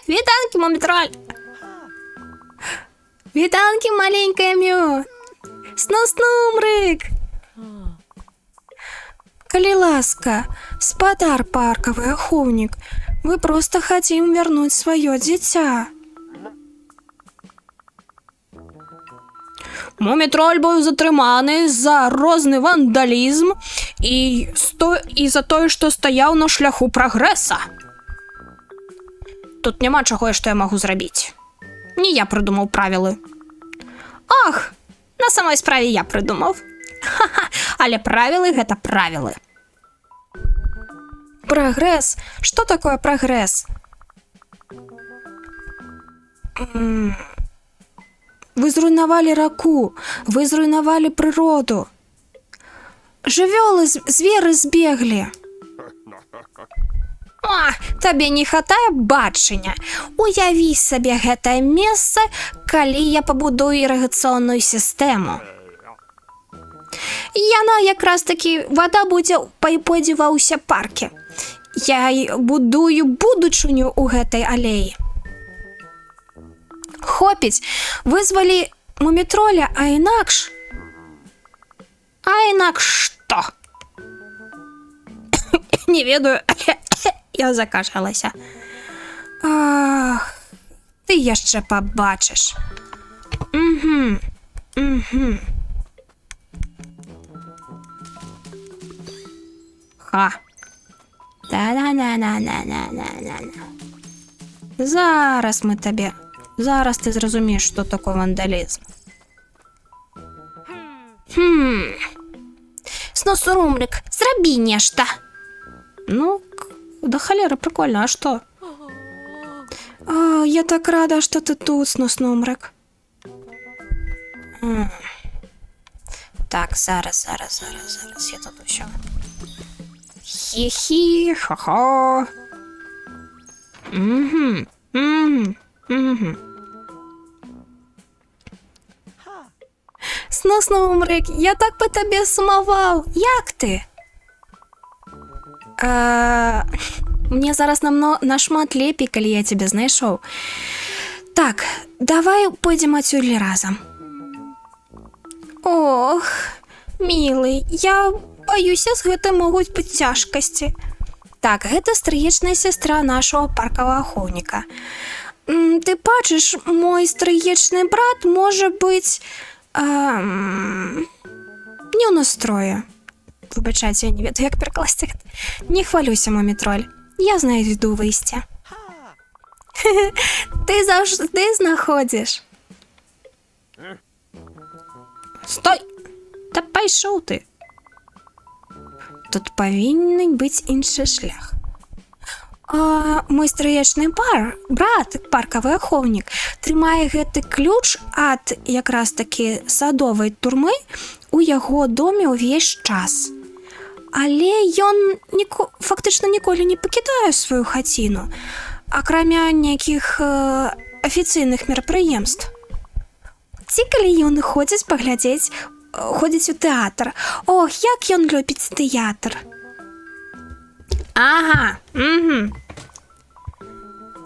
Вітанкі, мумітроль. Вітанкі, маленькая Мю. Снус-нумрык. Калі ласка, спадар паркавы ахоўнік, мы просто хотим вернуть свое дитя. Мумітроль быў затрыманы за розны вандалізм і за тое, што стаяў на шляху прагрэса. Тут няма чаго, што я магу зрабіць. Не я прыдумаў правілы. Ах, на самой справе я прыдумаў. Але правілы гэта правілы. Прагрэс? Што такое прагрэс? Вы зруйнавалі раку, вы зруйнавалі прыроду. Жывёлы, зверы збеглі. О, табе не хатае бачання. Уяві сабе гэтае месца, калі я пабудую ірыгацыйную сістэму. Яна якраз такі, вада пойдзе ва ўсе паркі. Я будую будучыню ў гэтай алеі. Хопіць, вызвалі мумітроля, а інакш... што? Не ведаю, я закашалася. Ах, ты яшчэ пабачыш. Ха. Зараз мы табе... Зараз ты зразумееш, што такое вандалізм. Снус-нумрык, зрабі нешта. Ну, да халера, прикольно, а што? Я так рада, што ты тут, Снус-нумрык. Так, зараз, я тут усё. Хі-хі, хо-хо. Снус-нумрык, я так по табе сумаваў. Як ты? Мне зараз нашмат лепей, калі я цябе знайшоў. Так, давай пойдзем адсюль разам. Ох, мілы, я баюся, з гэтым могуць быць цяжкасці. Так, гэта стрыечная сястра нашого паркавага ахоўніка. Ты бачыш, мой стрыечны брат можа быць не ў настрое. Выбачайце, я не ведаю, як перакласці гэта. Не хвалюйся, мумітроль, я знайду выйсце. Ты заўжды знаходзіш. Стой! Та пайшоў ты. Тут павінен быць іншы шлях. Мой стрыечны брат, паркавы ахоўнік, трымае гэты ключ ад якраз такі садовай турмы у яго доме ўвесь час. Але ён фактычна ніколі не пакідае сваю хаціну, акрамя нейкіх афіцыйных мерапрыемств. Ці калі ён ходзіць паглядзець, ходзіць у тэатр. Ох, як ён любіць тэатр. Ага,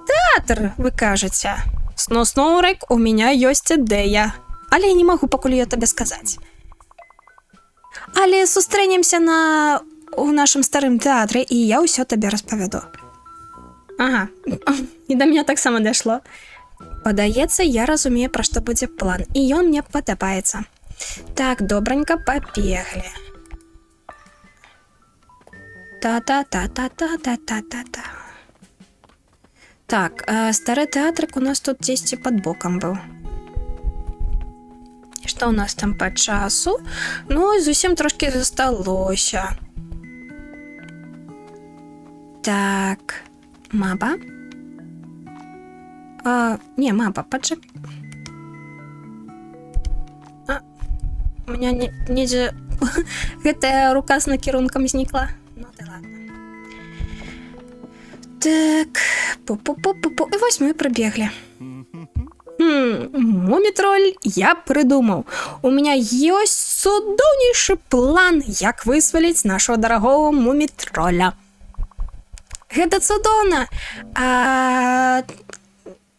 Тэатр, вы кажаце. Снус-нумрык, у меня ёсць ідэя. Але я не магу пакуль её табе сказаць. Але сустрэнемся у нашым старым тэатры, і я ўсё табе распавяду. Ага, і да мяне таксама дайшло. Падаецца, я разумею, пра што будзе план, і ён мне падабаецца. Так, добранька, пабеглі. Та-та-та-та-та-та-та-та-та. Так, стары тэатрык у нас тут дзесьці пад бокам быў. што ў нас там па часу? Ну, і зусім трошки засталося. Так, мапа. Не, мапа, пачак. У меня недзе гэтая рука з накірункам знікла. Ну, да ладно. Так, пу-пу-пу-пу-пу. І вось мы прыбеглі. Мумітроль, я придумав. У меня есть цудоўнейшы план, як вызваліць нашого дорогого мумітроля. Гэта цудоўна.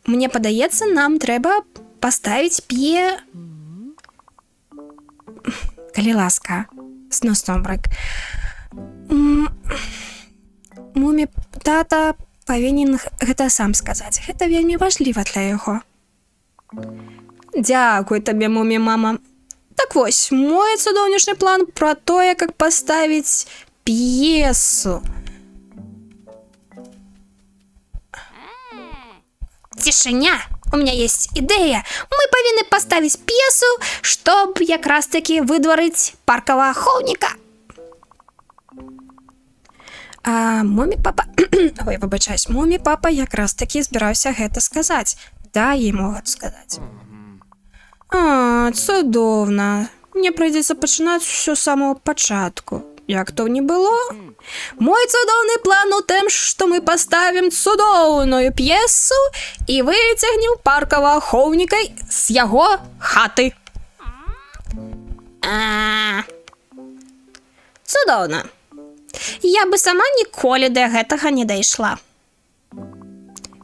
Мне падаецца, нам трэба паставіць калі ласка, сносомрак. Тата павінен гэта сам сказаць. Гэта вельмі важліва для яго. Дякую табе, мумі-мама. Так вось, мой цудоўнейшы план про тое, как паставіць п'есу. Тишиня! У меня есть идея. Мы повинны поставить пьесу, чтобы как раз таки выдворить паркового охотника. Мумі-папа... Ой, вибачаюсь. Мумі-папа як раз таки збирався гэта сказаць. Да, ему гэта сказаць. Цудоўна. Мне придется починать все с самого початку. Як то не было? Мой цудоўны план у тым, што мы паставім цудоўную п'есу і выцягнем паркавага ахоўніка з яго хаты. Цудоўна. Я бы сама ніколі да гэтага не дайшла.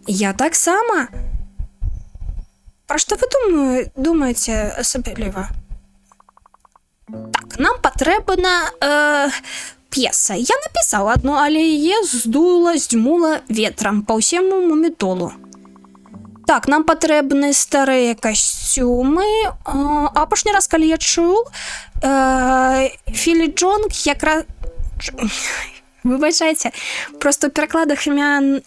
Я таксама. Пра што вы думаеце асабліва? Так, нам патрэбна п'еса. Я напісаў одну, але яе здзьмула ветрам па ўсяму мумітолу. Так, нам патрэбны старыя касцюмы. Апошні раз, калі я чуў, Філі Джонг якраз... Выбачайце, просто ў перакладах імя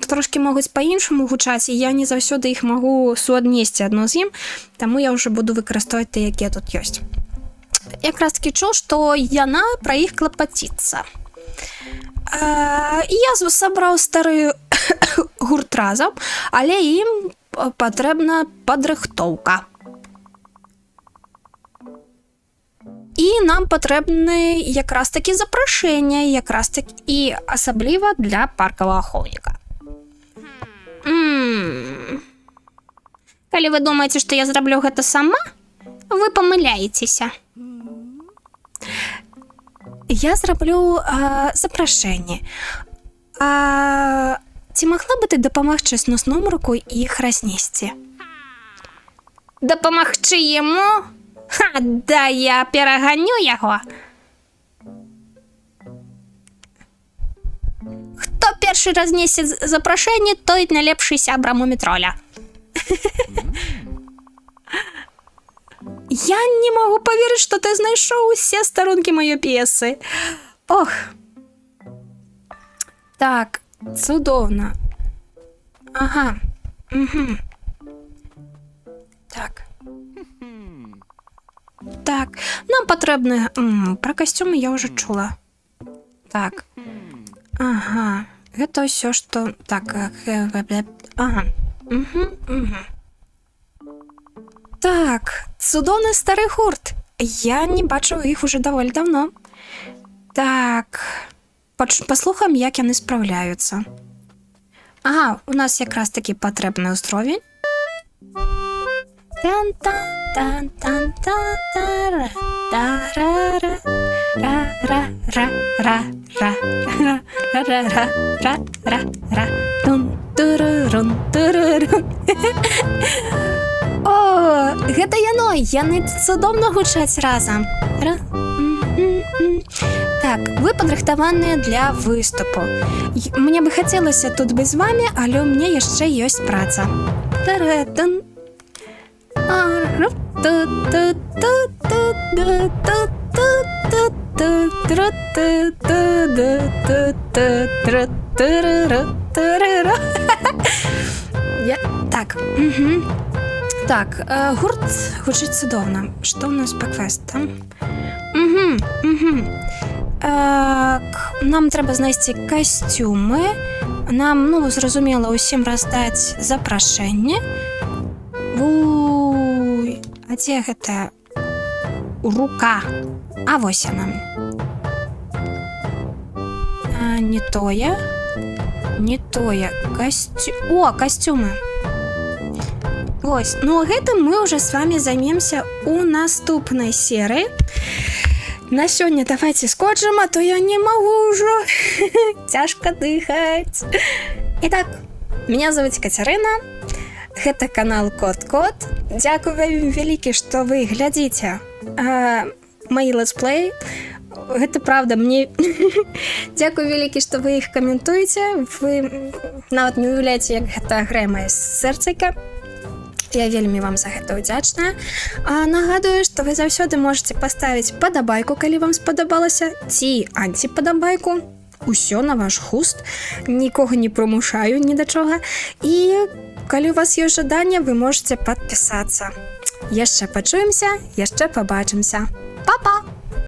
трошки могуць па-іншаму гучаць, і я не заўсёды іх магу суаднесці адно з ім, таму я ўжо буду выкарыстоўваць тыя, якія тут ёсць. Якраз таки чуў, што яна пра іх клапаціцца. Я сабраў стары гурт разам, але ім патрэбна падрыхтоўка. І нам патрэбны якраз таки запрашэнне, якраз таки і асабліва для паркавага ахоўніка. Калі вы думаеце, што я зраблю гэта сама, вы памыляецеся. Я зраблю запрашэнне. Ці магла бы ты дапамагчы сносном руку іх разнесці? Дапамагчы яму? Да, я пераганю яго. Хто першы разнесе запрашэнне, той найлепшы сябра мумітроля. Я не могу поверить, что ты знайшоў усе старонкі маёй п'есы. Ох. Так, цудоўна. Ага. Угу. Так. Так, нам патрэбны... Пра касцюмы я ўжо чула. Так. Ага. Гэта ўсё, што... Так. Ага. Угу, угу. Так, цудоўны стары гурт. Я не бачыў іх уже даволі давно. Так. Паслухаем, як яны спраўляюцца. Ага, у нас якраз такі патрэбны ўзровень. О, гэта яно, яны цудоўна гучаць разам. Так, вы падрыхтаваныя для выступу. Мне бы хацелася тут быць з вами, але ў мяне яшчэ ёсць праца. Так, Так, гурт гучить цудоўна. Што ў нас па квестам? Нам трэба знайсці касцюмы. Нам, зразумела, усім раздаць запрашэнне. А дзе гэта? Рука. А вось яна. Не тое. Касцюмы. Вось, гэтым мы ўжо з вами займемся у наступнай серыі. На сёння давайте скончым, а то я не магу ўжо. Цяжка дыхаць. Итак, меня зовут Кацярына. Гэта канал Кот-Кот. Дзякую вам вялікі, што вы глядзіце мои летсплей. Гэта правда, мне дзякую вялікі, што вы іх каментуеце. Вы нават не уяўляеце, як гэта грае мае сэрцайка. Я вельмі вам за гэта ўдзячная. Нагадую, што вы заўсёды можете паставіць падабайку, калі вам спадабалася, ці антипадабайку. Усё на ваш густ. Нікога не прымушаю ні да чога. І калі у вас ёсць жаданне, вы можете падпісацца. Яшчэ пачуемся, яшчэ пабачымся. Па-па!